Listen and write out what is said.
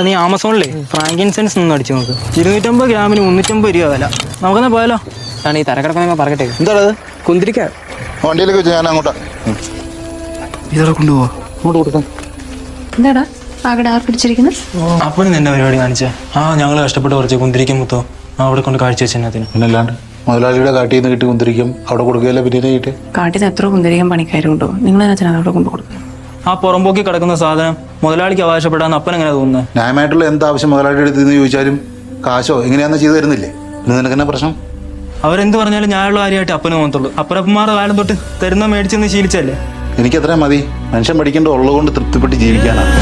നീ ആമസോണിലെ ഫ്രാങ്കിൻസെൻസ് ഒന്ന് അടിച്ചു നോക്ക്. 250 ഗ്രാമിന് 350 രൂപ വില. നമുക്കെന്നാ പോയാലോ? ആണ് ഈ തരക്കിടക്കുന്ന പറയട്ടെ. എന്താണ് കുന്തിരിക്ക വണ്ടിയിലേക്ക് വെച്ച് ഞാൻ അങ്ങോട്ടാ ഇതോടെ കൊണ്ടുപോവാ. അങ്ങോട്ട് കൊടുക്കാം. എന്താടാ ആകെ ഡാർക്ക് പിടിച്ചിരിക്കുന്നത്? അപ്പോഴും നിന്റെ പരിപാടി കാണിച്ച ഞങ്ങൾ കഷ്ടപ്പെട്ട് കുറച്ച് കുന്തിരിക്കും മുത്തോ അവിടെ കൊണ്ട് കാഴ്ച വെച്ചതിനകത്തിന്. പിന്നല്ലാണ്ട് മുതലാളിയുടെ കാട്ടിൽ നിന്ന് കിട്ടി കുന്തിരിക്കും അവിടെ കൊടുക്കുകയല്ലേ പിന്നെ കിട്ടി. കാട്ടിൽ എത്ര കുന്തിരിക്കാൻ പണിക്കാരുണ്ടോ? നിങ്ങൾ അച്ഛനാ അവിടെ കൊണ്ടു കൊടുക്കുന്നത്? ആ പുറമ്പോക്കി കിടക്കുന്ന സാധനം മുതലാളിക്ക് അവകാശപ്പെടാന്ന് അപ്പൻ എങ്ങനെ തോന്നുന്നത്? ന്യായമായിട്ടുള്ള എന്താവശ്യം മുതലാളിയുടെ അടുത്ത് നിന്ന് ചോദിച്ചാലും കാശോ എങ്ങനെയാണെന്ന് ചെയ്തു തരുന്നില്ലേ? പിന്നെ നിനക്കെന്നെ പ്രശ്നം? അവരെന്ത് പറഞ്ഞാലും ഞാനുള്ള കാര്യമായിട്ട് അപ്പന് തോന്നത്തുള്ളൂ. അപ്പനപ്പന്മാരുടെ കാലം തൊട്ട് തരുന്ന മേടിച്ചെന്ന് ശീലിച്ചല്ലേ. എനിക്കത്രയും മതി. മനുഷ്യൻ പഠിക്കേണ്ട ഉള്ളത് കൊണ്ട് തൃപ്തിപ്പെട്ട് ജീവിക്കാനാണ്.